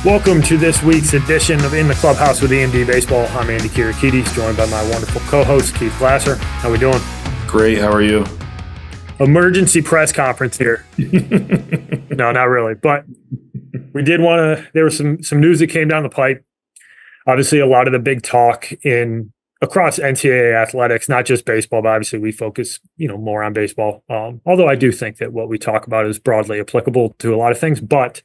Welcome to this week's edition of In the Clubhouse with EMD Baseball. I'm Andy Kirikides, joined by my wonderful co-host, Keith Glasser. How we doing? Great. How are you? Emergency press conference here. No, not really. But we did want to, there was some news that came down the pipe. Obviously, a lot of the big talk across NCAA athletics, not just baseball, but obviously we focus, more on baseball. Although I do think that what we talk about is broadly applicable to a lot of things. But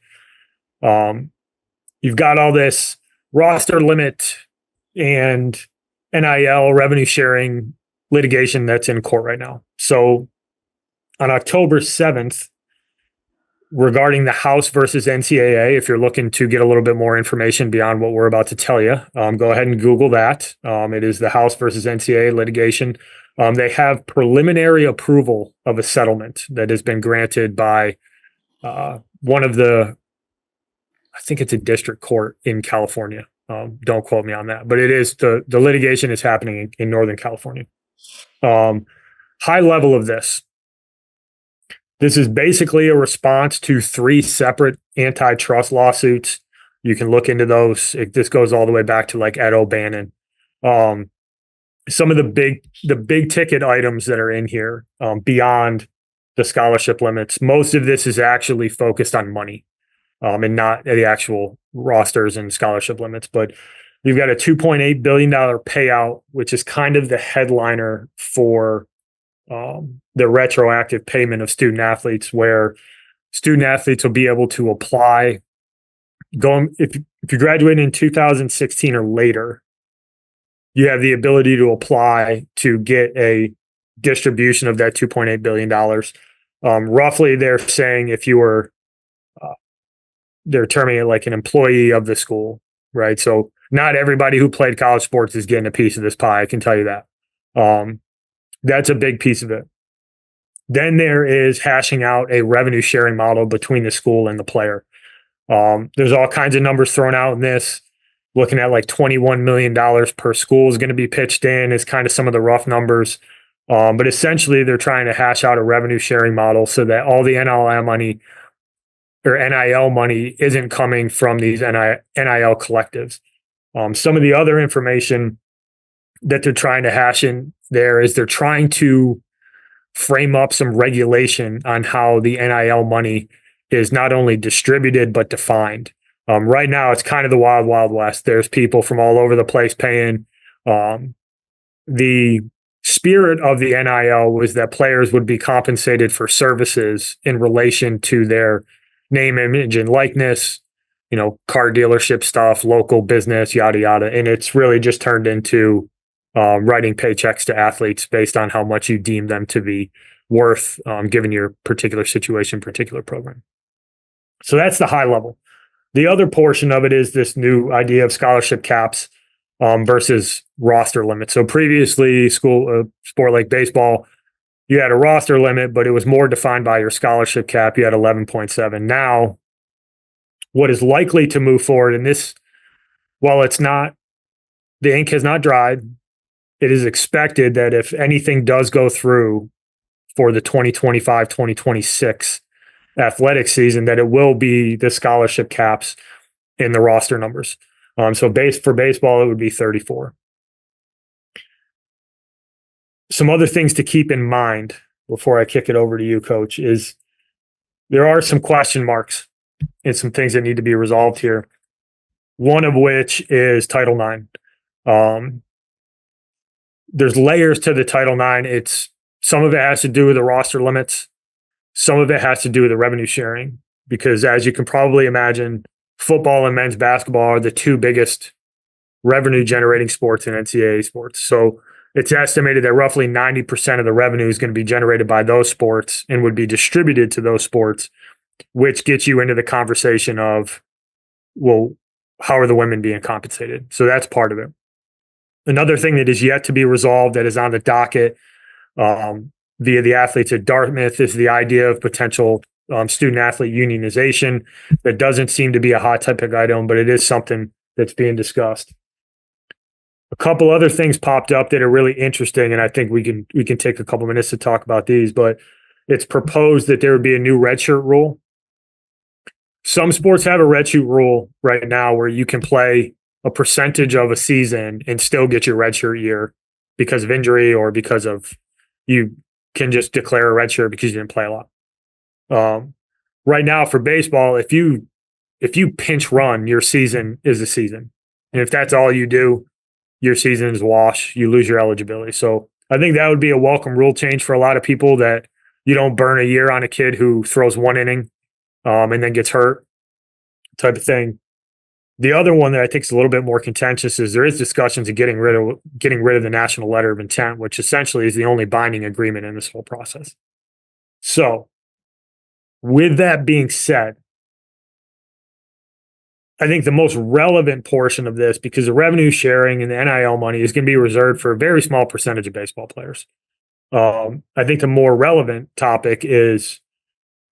you've got all this roster limit and NIL revenue sharing litigation that's in court right now. So on October 7th, regarding the House versus NCAA, if you're looking to get a little bit more information beyond what we're about to tell you, go ahead and Google that. It is the House versus NCAA litigation. They have preliminary approval of a settlement that has been granted by one of the, I think it's a district court in California. Don't quote me on that, but it is the litigation is happening in Northern California. High level of this. This is basically a response to 3 separate antitrust lawsuits. You can look into those. This goes all the way back to like Ed O'Bannon. Some of the big ticket items that are in here beyond the scholarship limits. Most of this is actually focused on money. And not the actual rosters and scholarship limits, but you've got a $2.8 billion payout, which is kind of the headliner for the retroactive payment of student athletes, where student athletes will be able to apply. If you graduate in 2016 or later, you have the ability to apply to get a distribution of that $2.8 billion. Roughly, they're saying if you were they're terming it like an employee of the school, right? So not everybody who played college sports is getting a piece of this pie. I can tell you that. That's a big piece of it. Then there is hashing out a revenue sharing model between the school and the player. There's all kinds of numbers thrown out in this. Looking at like $21 million per school is going to be pitched in is kind of some of the rough numbers. But essentially they're trying to hash out a revenue sharing model so that all the NIL money isn't coming from these NIL collectives. Some of the other information that they're trying to hash in there is they're trying to frame up some regulation on how the NIL money is not only distributed, but defined. Right now, it's kind of the wild, wild west. There's people from all over the place paying. The spirit of the NIL was that players would be compensated for services in relation to their name, image, and likeness, car dealership stuff, local business, yada, yada. And it's really just turned into writing paychecks to athletes based on how much you deem them to be worth, given your particular situation, particular program. So that's the high level. The other portion of it is this new idea of scholarship caps versus roster limits. So previously, sport like baseball, you had a roster limit, but it was more defined by your scholarship cap. You had 11.7. Now, what is likely to move forward, and this, while it's not, the ink has not dried, it is expected that if anything does go through for the 2025-2026 athletic season, that it will be the scholarship caps in the roster numbers. So for baseball, it would be 34. Some other things to keep in mind before I kick it over to you, Coach, is there are some question marks and some things that need to be resolved here. One of which is Title IX. There's layers to the Title IX. Some of it has to do with the roster limits. Some of it has to do with the revenue sharing, because as you can probably imagine, football and men's basketball are the 2 biggest revenue generating sports in NCAA sports. So it's estimated that roughly 90% of the revenue is going to be generated by those sports and would be distributed to those sports, which gets you into the conversation of, well, how are the women being compensated? So that's part of it. Another thing that is yet to be resolved that is on the docket via the athletes at Dartmouth is the idea of potential student athlete unionization. That doesn't seem to be a hot topic item, but it is something that's being discussed. A couple other things popped up that are really interesting, and I think we can take a couple minutes to talk about these, but it's proposed that there would be a new redshirt rule. some sports have a redshirt rule right now where you can play a percentage of a season and still get your redshirt year because of injury or because of you can just declare a redshirt because you didn't play a lot. Right now for baseball, if you pinch run, your season is a season. And if that's all you do, your season is wash. You lose your eligibility. So I think that would be a welcome rule change for a lot of people, that you don't burn a year on a kid who throws one inning and then gets hurt type of thing. The other one that I think is a little bit more contentious is there is discussions of getting rid of the national letter of intent, which essentially is the only binding agreement in this whole process. So with that being said, I think the most relevant portion of this, because the revenue sharing and the NIL money is going to be reserved for a very small percentage of baseball players. I think the more relevant topic is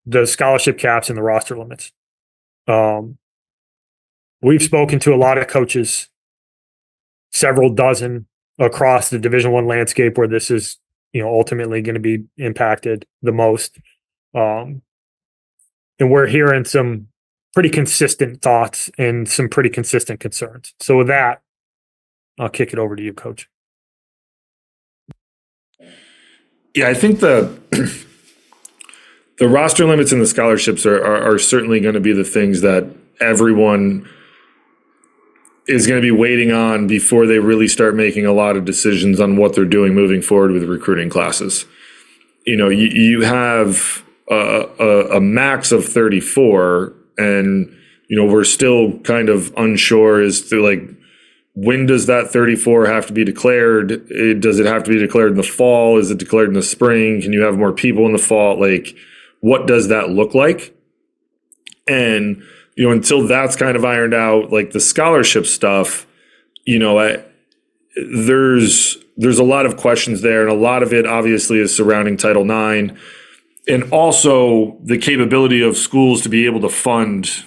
the scholarship caps and the roster limits. We've spoken to a lot of coaches, several dozen across the Division I landscape where this is, ultimately going to be impacted the most. And we're hearing some pretty consistent thoughts and some pretty consistent concerns. So with that, I'll kick it over to you, Coach. Yeah, I think the roster limits and the scholarships are certainly going to be the things that everyone is going to be waiting on before they really start making a lot of decisions on what they're doing moving forward with recruiting classes. You have a max of 34, and we're still kind of unsure as to when does that 34 have to be declared? Does it have to be declared in the fall? Is it declared in the spring? Can you have more people in the fall? What does that look like? And until that's kind of ironed out, the scholarship stuff, there's a lot of questions there, and a lot of it obviously is surrounding Title IX, and also the capability of schools to be able to fund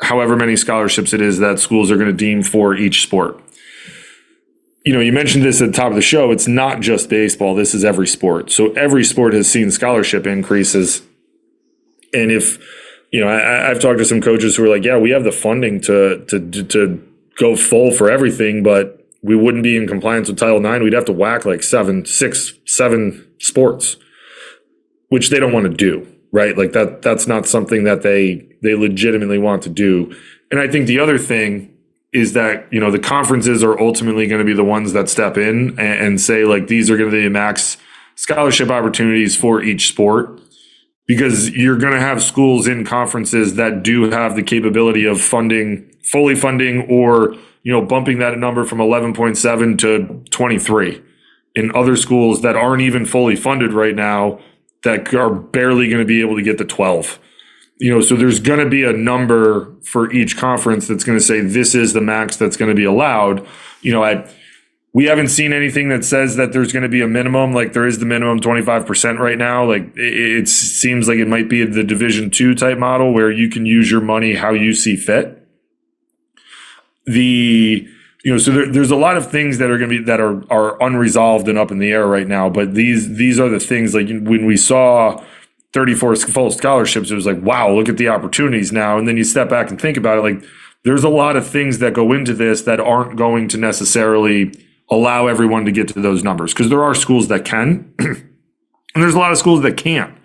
however many scholarships it is that schools are going to deem for each sport. You mentioned this at the top of the show. It's not just baseball. This is every sport. So every sport has seen scholarship increases. And if, I've talked to some coaches who are like, yeah, we have the funding to go full for everything, but we wouldn't be in compliance with Title IX. We'd have to whack 6, 7 sports, which they don't want to do, right? That's not something that they legitimately want to do. And I think the other thing is that, the conferences are ultimately going to be the ones that step in and say, these are going to be max scholarship opportunities for each sport, because you're going to have schools in conferences that do have the capability of fully funding, or, bumping that number from 11.7 to 23, in other schools that aren't even fully funded right now that are barely going to be able to get to 12. So there's going to be a number for each conference that's going to say this is the max that's going to be allowed. We haven't seen anything that says that there's going to be a minimum, there is the minimum 25% right now. It seems like it might be the Division II type model where you can use your money how you see fit. So there's a lot of things that are going to be that are unresolved and up in the air right now. But these are the things, when we saw 34 full scholarships, it was wow, look at the opportunities now. And then you step back and think about it, there's a lot of things that go into this that aren't going to necessarily allow everyone to get to those numbers, because there are schools that can, and there's a lot of schools that can't.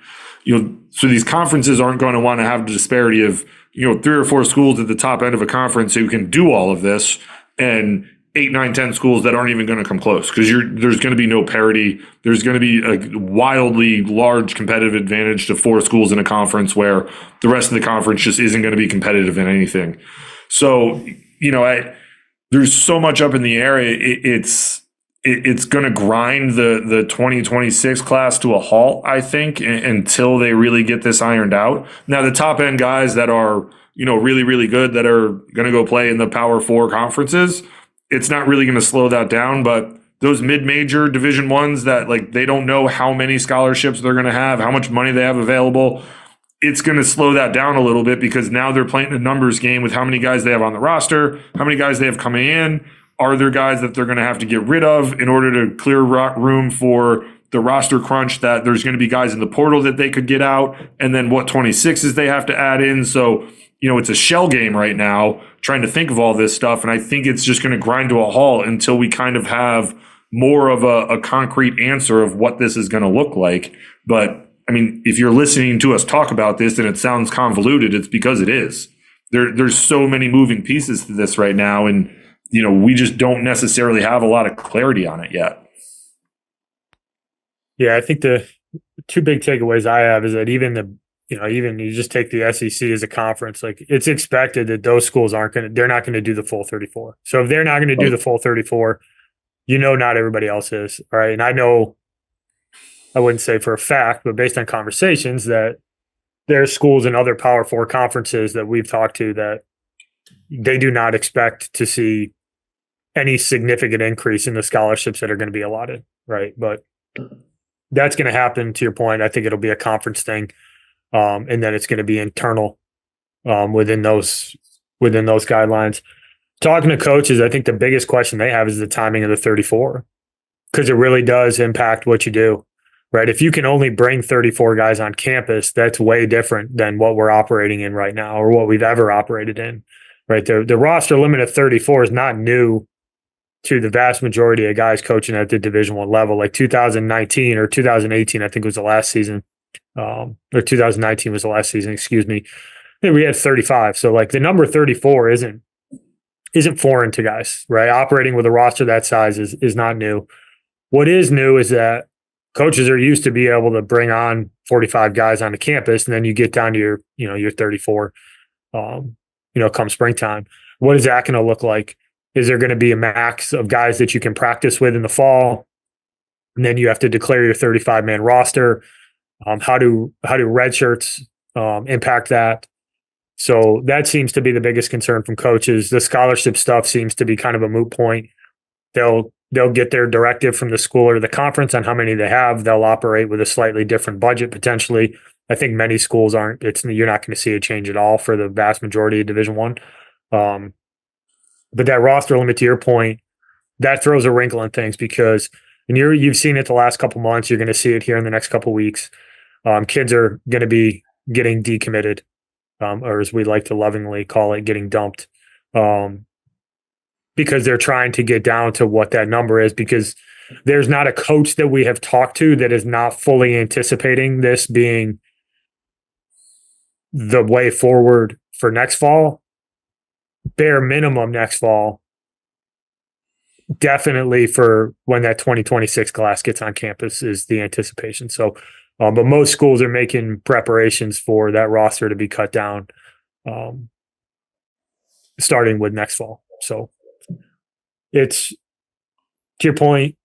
So these conferences aren't going to want to have a disparity of 3 or 4 schools at the top end of a conference who can do all of this, and 8, 9, 10 schools that aren't even going to come close, because there's going to be no parity. There's going to be a wildly large competitive advantage to 4 schools in a conference where the rest of the conference just isn't going to be competitive in anything. So, there's so much up in the air. It's going to grind the 2026 class to a halt, I think, until they really get this ironed out. Now, the top end guys that are, really, really good, that are going to go play in the Power 4 conferences, it's not really going to slow that down. But those mid-major Division I's that they don't know how many scholarships they're going to have, how much money they have available, it's going to slow that down a little bit, because now they're playing a numbers game with how many guys they have on the roster, how many guys they have coming in. Are there guys that they're going to have to get rid of in order to clear room for the roster crunch, that there's going to be guys in the portal that they could get out, and then what 26s they have to add in. So, it's a shell game right now trying to think of all this stuff. And I think it's just going to grind to a halt until we kind of have more of a concrete answer of what this is going to look like. But I mean, if you're listening to us talk about this and it sounds convoluted, it's because it is. There's so many moving pieces to this right now. And, we just don't necessarily have a lot of clarity on it yet. Yeah, I think the two big takeaways I have is that even you just take the SEC as a conference, like it's expected that those schools they're not going to do the full 34. So if they're not going to do the full 34, not everybody else is. All right. And I know, I wouldn't say for a fact, but based on conversations that there are schools in other Power Four conferences that we've talked to that they do not expect to see any significant increase in the scholarships that are going to be allotted. Right. But that's going to happen, to your point. I think it'll be a conference thing. And then it's going to be internal within those guidelines. Talking to coaches, I think the biggest question they have is the timing of the 34, because it really does impact what you do, right? If you can only bring 34 guys on campus, that's way different than what we're operating in right now or what we've ever operated in, right? The roster limit of 34 is not new to the vast majority of guys coaching at the Division I level. Like 2019 or 2018, I think was the last season. Or 2019 was the last season, excuse me. We had 35. So like the number 34 isn't foreign to guys, right? Operating with a roster that size is not new. What is new is that coaches are used to be able to bring on 45 guys onto campus, and then you get down to your 34, come springtime. What is that going to look like? Is there going to be a max of guys that you can practice with in the fall? And then you have to declare your 35-man roster. How do red shirts impact that? So that seems to be the biggest concern from coaches. The scholarship stuff seems to be kind of a moot point. They'll get their directive from the school or the conference on how many they have. They'll operate with a slightly different budget potentially. I think many schools aren't. You're not going to see a change at all for the vast majority of Division I. But that roster limit, to your point, that throws a wrinkle in things because, and you've seen it the last couple months. You're going to see it here in the next couple weeks. Kids are going to be getting decommitted, or as we like to lovingly call it, getting dumped, because they're trying to get down to what that number is, because there's not a coach that we have talked to that is not fully anticipating this being the way forward for next fall. Bare minimum next fall, definitely for when that 2026 class gets on campus is the anticipation. So, but most schools are making preparations for that roster to be cut down, starting with next fall. So it's, to your point.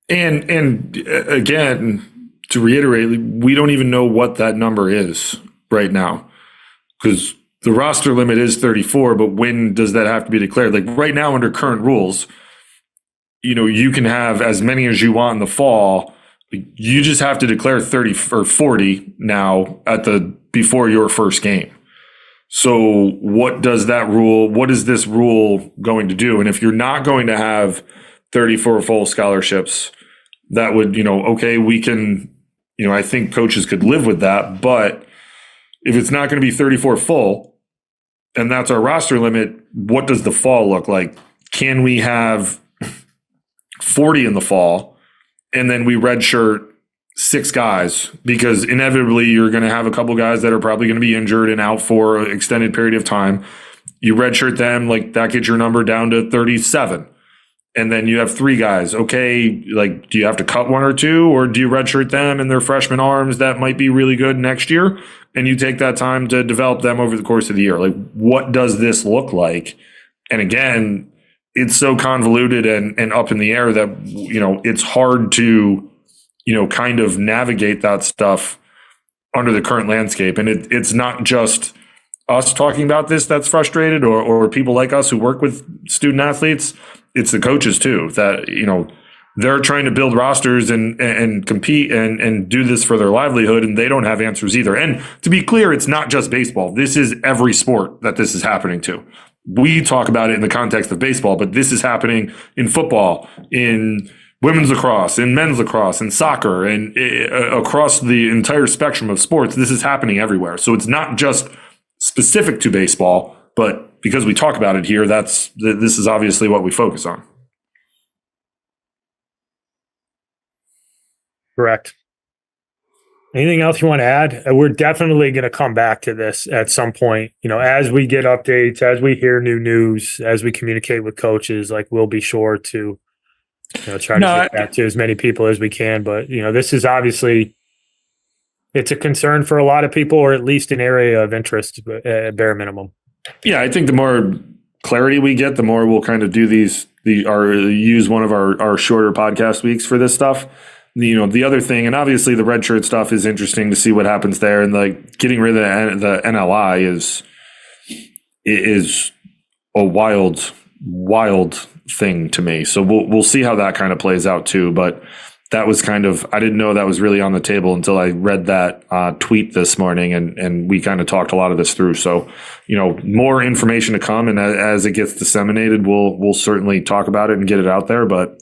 And again, to reiterate, we don't even know what that number is right now, because the roster limit is 34, but when does that have to be declared? Like right now, under current rules, you can have as many as you want in the fall. You just have to declare 30 or 40 now before your first game. So what is this rule going to do? And if you're not going to have 34 full scholarships, that would, okay, we can, I think coaches could live with that. But if it's not going to be 34 full, and that's our roster limit, what does the fall look like? Can we have 40 in the fall and then we redshirt 6 guys? Because inevitably you're going to have a couple guys that are probably going to be injured and out for an extended period of time. You redshirt them, like that gets your number down to 37. And then you have 3 guys. Okay, like do you have to cut 1 or 2, or do you redshirt them and their freshman arms that might be really good next year? And you take that time to develop them over the course of the year. Like, what does this look like? And again, it's so convoluted and up in the air that, it's hard to, kind of navigate that stuff under the current landscape. And it's not just us talking about this that's frustrated, or people like us who work with student athletes. It's the coaches too, that, they're trying to build rosters and compete and do this for their livelihood, and they don't have answers either. And to be clear, it's not just baseball. This is every sport that this is happening to. We talk about it in the context of baseball, but this is happening in football, in women's lacrosse, in men's lacrosse, in soccer, and across the entire spectrum of sports. This is happening everywhere. So it's not just specific to baseball, but because we talk about it here, this is obviously what we focus on. Correct. Anything else you want to add? We're definitely going to come back to this at some point. As we get updates, as we hear new news, as we communicate with coaches, like we'll be sure to, try to get that to as many people as we can. But this is obviously, it's a concern for a lot of people, or at least an area of interest at bare minimum. Yeah, I think the more clarity we get, the more we'll kind of do use one of our shorter podcast weeks for this stuff. The other thing, and obviously the red shirt stuff is interesting to see what happens there, and like getting rid of the NLI is a wild thing to me. So we'll see how that kind of plays out too. But that was I didn't know that was really on the table until I read that tweet this morning, and we kind of talked a lot of this through. So more information to come, and as it gets disseminated, we'll certainly talk about it and get it out there. But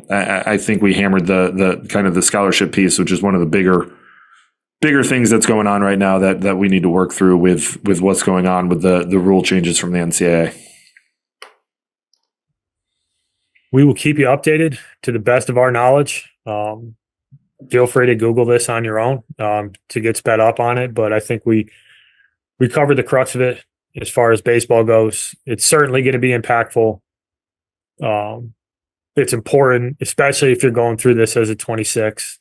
I think we hammered the kind of the scholarship piece, which is one of the bigger things that's going on right now that we need to work through with what's going on with the rule changes from the NCAA. We will keep you updated to the best of our knowledge. Feel free to Google this on your own to get sped up on it. But I think we covered the crux of it as far as baseball goes. It's certainly going to be impactful. It's important, especially if you're going through this as a 26.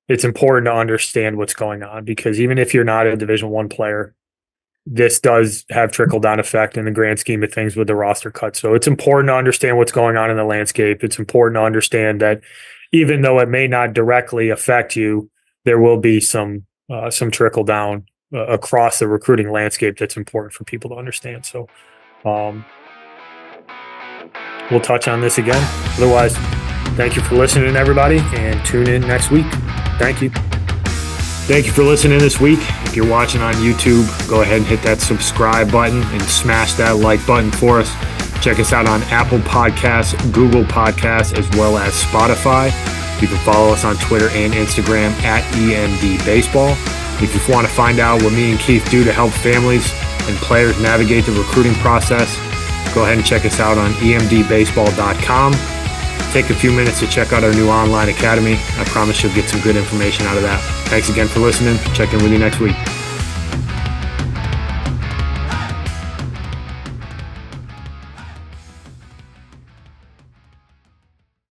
It's important to understand what's going on, because even if you're not a Division I player, this does have trickle-down effect in the grand scheme of things with the roster cut. So it's important to understand what's going on in the landscape. It's important to understand that even though it may not directly affect you, there will be some trickle-down across the recruiting landscape that's important for people to understand. So we'll touch on this again. Otherwise, thank you for listening, everybody, and tune in next week. Thank you. Thank you for listening this week. If you're watching on YouTube, go ahead and hit that subscribe button and smash that like button for us. Check us out on Apple Podcasts, Google Podcasts, as well as Spotify. You can follow us on Twitter and Instagram at EMD Baseball. If you want to find out what me and Keith do to help families and players navigate the recruiting process, go ahead and check us out on emdbaseball.com. Take a few minutes to check out our new online academy. I promise you'll get some good information out of that. Thanks again for listening. Check in with you next week.